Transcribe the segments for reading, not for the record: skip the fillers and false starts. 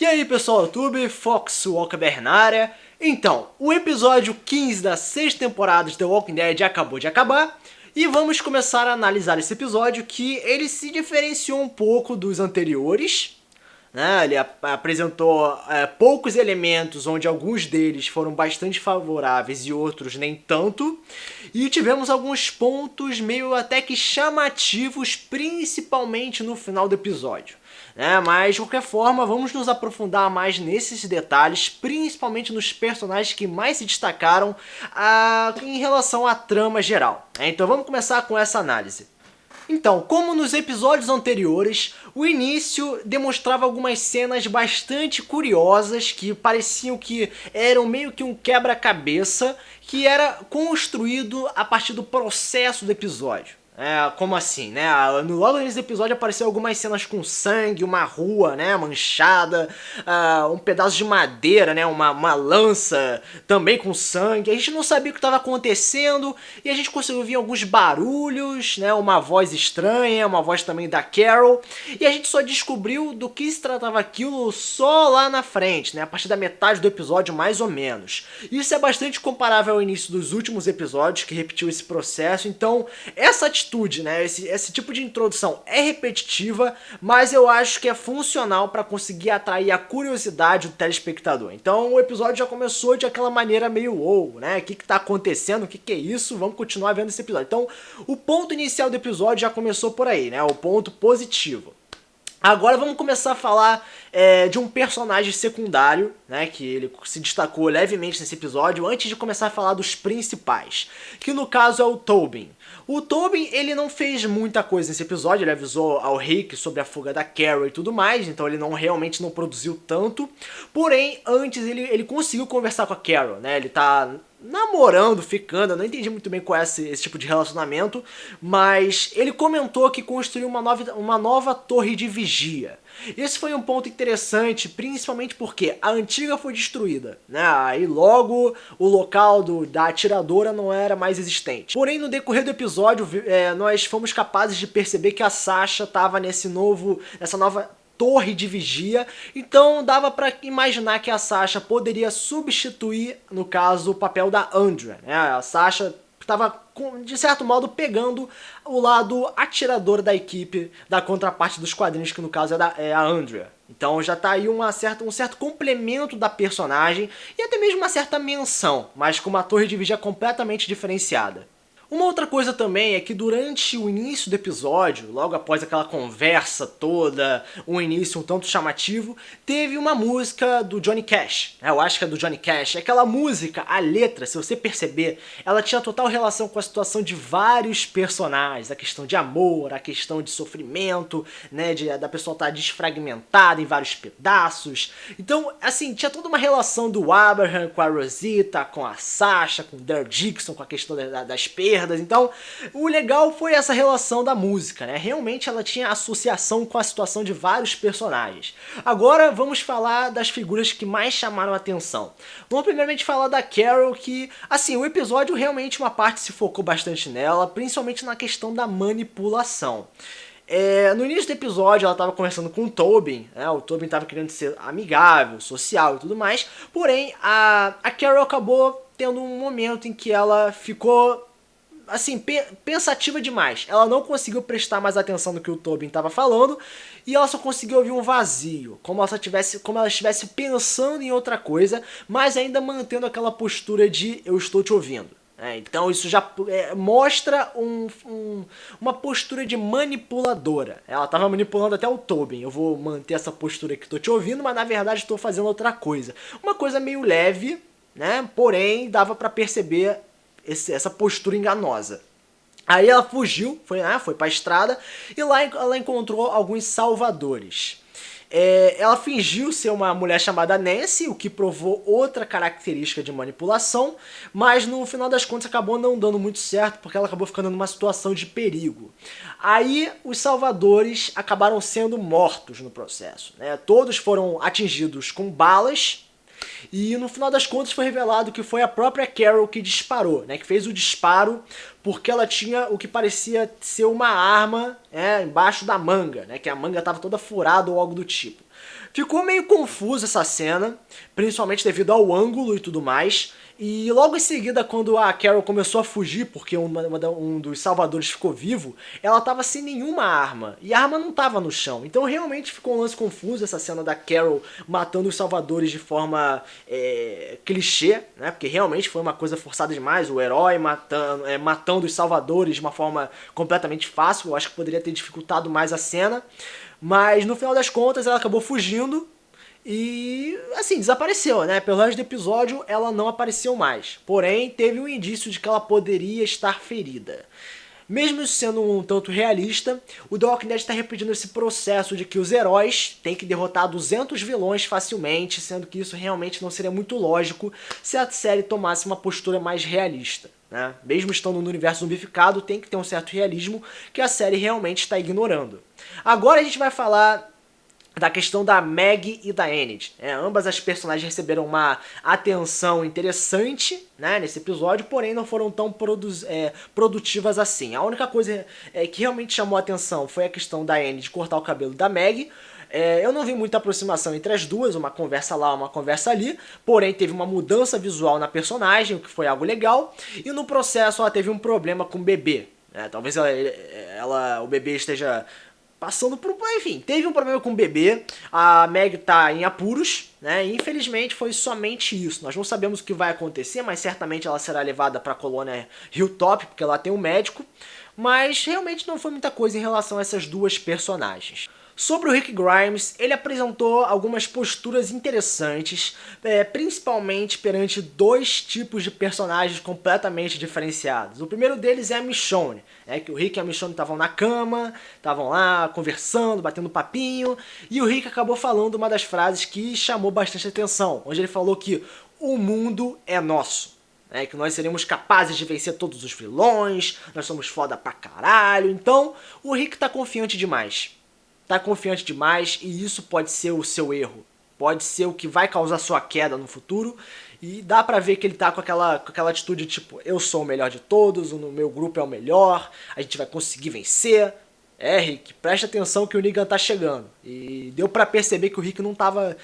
E aí pessoal do YouTube, Fox Walker na área. Então, o episódio 15 da sexta temporada de The Walking Dead acabou de acabar e vamos começar a analisar esse episódio que ele se diferenciou um pouco dos anteriores, né? Ele apresentou poucos elementos, onde alguns deles foram bastante favoráveis e outros nem tanto, e tivemos alguns pontos meio até que chamativos, principalmente no final do episódio. Mas de qualquer forma, vamos nos aprofundar mais nesses detalhes, principalmente nos personagens que mais se destacaram em relação à trama geral. Então vamos começar com essa análise. Então, como nos episódios anteriores, o início demonstrava algumas cenas bastante curiosas que pareciam que eram meio que um quebra-cabeça que era construído a partir do processo do episódio. Como assim, né? Logo nesse episódio apareceu algumas cenas com sangue, uma rua, né, manchada, um pedaço de madeira, né, uma lança também com sangue. A gente não sabia o que estava acontecendo e a gente conseguiu ouvir alguns barulhos, né, uma voz estranha, uma voz também da Carol, e a gente só descobriu do que se tratava aquilo só lá na frente, né, a partir da metade do episódio mais ou menos. Isso é bastante comparável ao início dos últimos episódios, que repetiu esse processo. Então essa atitude, né, esse tipo de introdução é repetitiva, mas eu acho que é funcional para conseguir atrair a curiosidade do telespectador. Então o episódio já começou de aquela maneira meio né, o que tá acontecendo, o que é isso, vamos continuar vendo esse episódio. Então o ponto inicial do episódio já começou por aí, né, o ponto positivo. Agora vamos começar a falar de um personagem secundário, né, que ele se destacou levemente nesse episódio, antes de começar a falar dos principais, que no caso é o Tobin. O Tobin, ele não fez muita coisa nesse episódio, ele avisou ao Rick sobre a fuga da Carol e tudo mais, então ele realmente não produziu tanto, porém, antes ele conseguiu conversar com a Carol, né, ele tá namorando, ficando, eu não entendi muito bem qual é esse tipo de relacionamento, mas ele comentou que construiu uma nova torre de vigia. Esse foi um ponto interessante, principalmente porque a antiga foi destruída, né? Aí logo o local da atiradora não era mais existente. Porém, no decorrer do episódio, nós fomos capazes de perceber que a Sasha estava nessa nova torre de vigia, então dava pra imaginar que a Sasha poderia substituir, no caso, o papel da Andrea, né? A Sasha estava, de certo modo, pegando o lado atirador da equipe, da contraparte dos quadrinhos, que no caso é a Andrea. Então já tá aí um certo complemento da personagem e até mesmo uma certa menção, mas com uma torre de vigia completamente diferenciada. Uma outra coisa também é que durante o início do episódio, logo após aquela conversa toda, um início um tanto chamativo, teve uma música do Johnny Cash. Eu acho que é do Johnny Cash. Aquela música, a letra, se você perceber, ela tinha total relação com a situação de vários personagens. A questão de amor, a questão de sofrimento, né, da pessoa estar desfragmentada em vários pedaços. Então, assim, tinha toda uma relação do Abraham com a Rosita, com a Sasha, com o Daryl Dixon, com a questão das perdas. Então, o legal foi essa relação da música, né? Realmente ela tinha associação com a situação de vários personagens. Agora vamos falar das figuras que mais chamaram a atenção. Vamos primeiramente falar da Carol, que, assim, o episódio realmente uma parte se focou bastante nela, principalmente na questão da manipulação. No início do episódio ela estava conversando com o Tobin, né? O Tobin estava querendo ser amigável, social e tudo mais, porém a Carol acabou tendo um momento em que ela ficou, assim, pensativa demais. Ela não conseguiu prestar mais atenção no que o Tobin estava falando e ela só conseguiu ouvir um vazio, como ela estivesse pensando em outra coisa, mas ainda mantendo aquela postura de eu estou te ouvindo. Então isso já mostra uma postura de manipuladora. Ela estava manipulando até o Tobin. Eu vou manter essa postura que estou te ouvindo, mas na verdade estou fazendo outra coisa. Uma coisa meio leve, né? Porém dava para perceber essa postura enganosa. Aí ela fugiu, foi pra estrada, e lá ela encontrou alguns salvadores. Ela fingiu ser uma mulher chamada Nancy, o que provou outra característica de manipulação, mas no final das contas acabou não dando muito certo, porque ela acabou ficando numa situação de perigo. Aí os salvadores acabaram sendo mortos no processo, né? Todos foram atingidos com balas, E no final das contas foi revelado que foi a própria Carol que disparou, né? Que fez o disparo porque ela tinha o que parecia ser uma arma embaixo da manga, né? Que a manga estava toda furada ou algo do tipo. Ficou meio confusa essa cena, principalmente devido ao ângulo e tudo mais. E logo em seguida, quando a Carol começou a fugir, porque um dos salvadores ficou vivo, ela tava sem nenhuma arma. E a arma não tava no chão. Então realmente ficou um lance confuso essa cena da Carol matando os salvadores de forma clichê, né? Porque realmente foi uma coisa forçada demais. O herói matando os salvadores de uma forma completamente fácil. Eu acho que poderia ter dificultado mais a cena. Mas no final das contas ela acabou fugindo e, assim, desapareceu, né? Pelo resto do episódio ela não apareceu mais. Porém, teve um indício de que ela poderia estar ferida. Mesmo isso sendo um tanto realista, o The Walking Dead está repetindo esse processo de que os heróis têm que derrotar 200 vilões facilmente, sendo que isso realmente não seria muito lógico se a série tomasse uma postura mais realista, né? Mesmo estando no universo zumbificado, tem que ter um certo realismo que a série realmente está ignorando. Agora a gente vai falar da questão da Maggie e da Enid. Ambas as personagens receberam uma atenção interessante, né, nesse episódio, porém não foram tão produtivas assim. A única coisa que realmente chamou a atenção foi a questão da Enid cortar o cabelo da Maggie. Eu não vi muita aproximação entre as duas, uma conversa lá, uma conversa ali, porém teve uma mudança visual na personagem, o que foi algo legal, e no processo ela teve um problema com o bebê. Talvez o bebê esteja passando por... Enfim, teve um problema com o bebê, a Meg tá em apuros, né? E infelizmente foi somente isso. Nós não sabemos o que vai acontecer, mas certamente ela será levada para a colônia Hilltop, porque lá tem um médico. Mas realmente não foi muita coisa em relação a essas duas personagens. Sobre o Rick Grimes, ele apresentou algumas posturas interessantes, principalmente perante dois tipos de personagens completamente diferenciados. O primeiro deles é a Michonne, que o Rick e a Michonne estavam na cama, estavam lá conversando, batendo papinho, e o Rick acabou falando uma das frases que chamou bastante atenção, onde ele falou que o mundo é nosso. Que nós seremos capazes de vencer todos os vilões, nós somos foda pra caralho. Então, o Rick tá confiante demais. Tá confiante demais e isso pode ser o seu erro. Pode ser o que vai causar sua queda no futuro. E dá pra ver que ele tá com aquela atitude tipo, eu sou o melhor de todos, o meu grupo é o melhor, a gente vai conseguir vencer. Rick, presta atenção que o Negan tá chegando. E deu pra perceber que o Rick não tava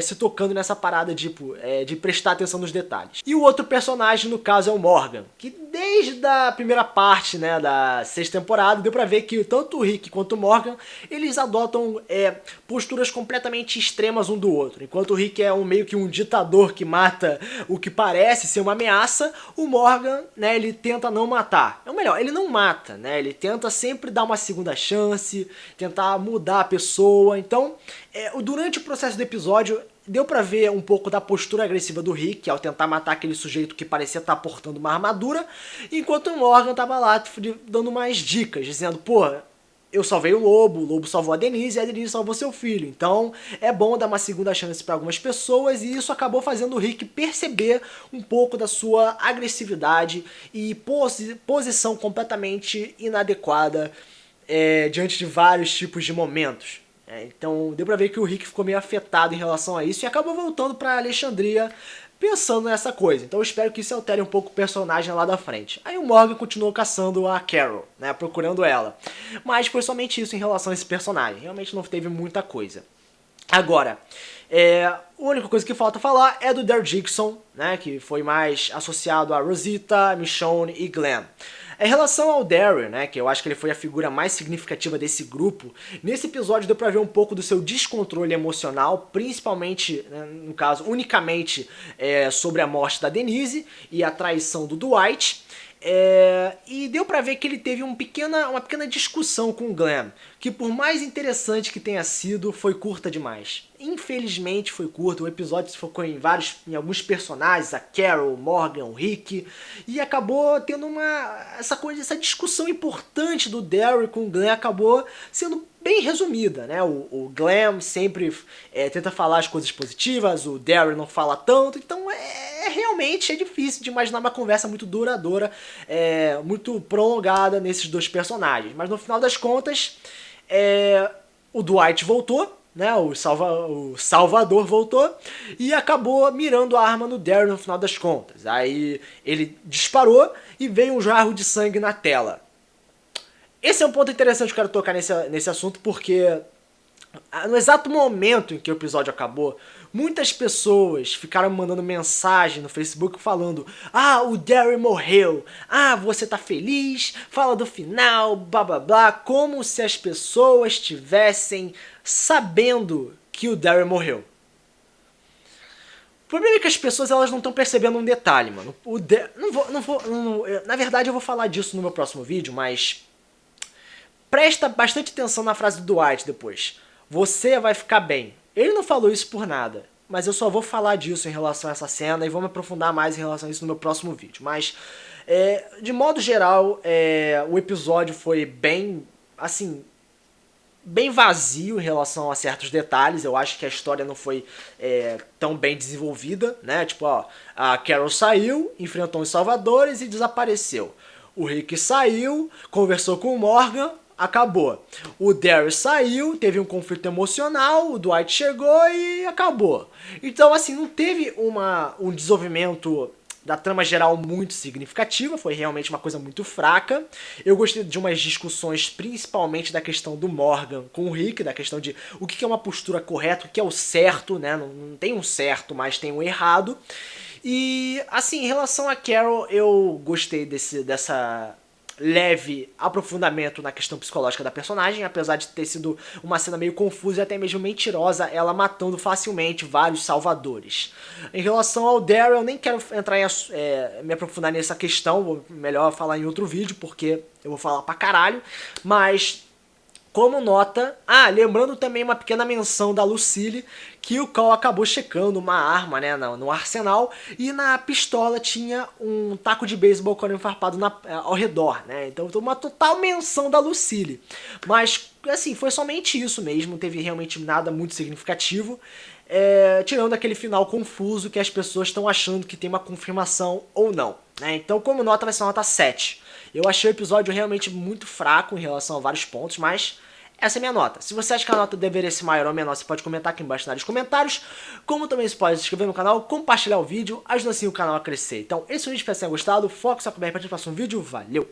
se tocando nessa parada de prestar atenção nos detalhes. E o outro personagem, no caso, é o Morgan, que desde a primeira parte, né, da sexta temporada, deu pra ver que tanto o Rick quanto o Morgan, eles adotam posturas completamente extremas um do outro. Enquanto o Rick é meio que um ditador que mata o que parece ser uma ameaça, o Morgan, né, ele tenta não matar. Ou melhor, ele não mata, né, ele tenta sempre dar uma segunda chance, tentar mudar a pessoa. Então, durante o processo do episódio, deu pra ver um pouco da postura agressiva do Rick ao tentar matar aquele sujeito que parecia estar portando uma armadura, enquanto o Morgan tava lá dando mais dicas, dizendo, pô, eu salvei o Lobo salvou a Denise e a Denise salvou seu filho, então é bom dar uma segunda chance pra algumas pessoas, e isso acabou fazendo o Rick perceber um pouco da sua agressividade e posição completamente inadequada diante de vários tipos de momentos. Então deu pra ver que o Rick ficou meio afetado em relação a isso e acabou voltando pra Alexandria pensando nessa coisa. Então eu espero que isso altere um pouco o personagem lá da frente. Aí o Morgan continuou caçando a Carol, né, procurando ela. Mas foi somente isso em relação a esse personagem. Realmente não teve muita coisa. Agora, a única coisa que falta falar é do Daryl Dixon, né, que foi mais associado a Rosita, Michonne e Glenn. Em relação ao Daryl, né, que eu acho que ele foi a figura mais significativa desse grupo, nesse episódio deu pra ver um pouco do seu descontrole emocional, principalmente, né, no caso, unicamente sobre a morte da Denise e a traição do Dwight. E deu pra ver que ele teve uma pequena discussão com o Glenn, que por mais interessante que tenha sido, foi curta demais. Infelizmente foi curta, o episódio se focou em alguns personagens, a Carol, o Morgan, o Rick, e acabou tendo essa discussão importante do Daryl com o Glenn acabou sendo bem resumida, né? O Glenn sempre tenta falar as coisas positivas, o Daryl não fala tanto, então realmente é difícil de imaginar uma conversa muito duradoura, muito prolongada nesses dois personagens. Mas no final das contas, o Dwight voltou, né, o Salvador voltou e acabou mirando a arma no Daryl no final das contas. Aí ele disparou e veio um jarro de sangue na tela. Esse é um ponto interessante que eu quero tocar nesse assunto, porque no exato momento em que o episódio acabou, muitas pessoas ficaram mandando mensagem no Facebook falando: ah, o Daryl morreu, ah, você tá feliz, fala do final, blá blá blá, como se as pessoas estivessem sabendo que o Daryl morreu. O problema é que as pessoas elas não estão percebendo um detalhe, mano. Na verdade eu vou falar disso no meu próximo vídeo, mas presta bastante atenção na frase do Dwight depois. Você vai ficar bem. Ele não falou isso por nada, mas eu só vou falar disso em relação a essa cena e vou me aprofundar mais em relação a isso no meu próximo vídeo. Mas, de modo geral, o episódio foi bem, assim, bem vazio em relação a certos detalhes. Eu acho que a história não foi tão bem desenvolvida, né? Tipo, ó, a Carol saiu, enfrentou os Salvadores e desapareceu. O Rick saiu, conversou com o Morgan, acabou. O Daryl saiu, teve um conflito emocional, o Dwight chegou e acabou. Então, assim, não teve um desenvolvimento da trama geral muito significativa, foi realmente uma coisa muito fraca. Eu gostei de umas discussões, principalmente da questão do Morgan com o Rick, da questão de o que é uma postura correta, o que é o certo, né? Não tem um certo, mas tem um errado. E, assim, em relação a Carol, eu gostei dessa leve aprofundamento na questão psicológica da personagem, apesar de ter sido uma cena meio confusa e até mesmo mentirosa, ela matando facilmente vários salvadores. Em relação ao Daryl, eu nem quero entrar me aprofundar nessa questão, vou melhor falar em outro vídeo, porque eu vou falar pra caralho, mas como nota, lembrando também uma pequena menção da Lucille, que o Cole acabou checando uma arma, né, no arsenal, e na pistola tinha um taco de beisebol com farpado ao redor, né, então uma total menção da Lucille. Mas, assim, foi somente isso mesmo, não teve realmente nada muito significativo, tirando aquele final confuso que as pessoas estão achando que tem uma confirmação ou não, né, então como nota vai ser uma nota 7. Eu achei o episódio realmente muito fraco em relação a vários pontos, mas essa é a minha nota. Se você acha que a nota deveria ser maior ou menor, você pode comentar aqui embaixo nos comentários. Como também você pode se inscrever no canal, compartilhar o vídeo, ajudando assim o canal a crescer. Então, esse vídeo, espero que você tenha gostado. Foco, só que para o próximo vídeo. Valeu!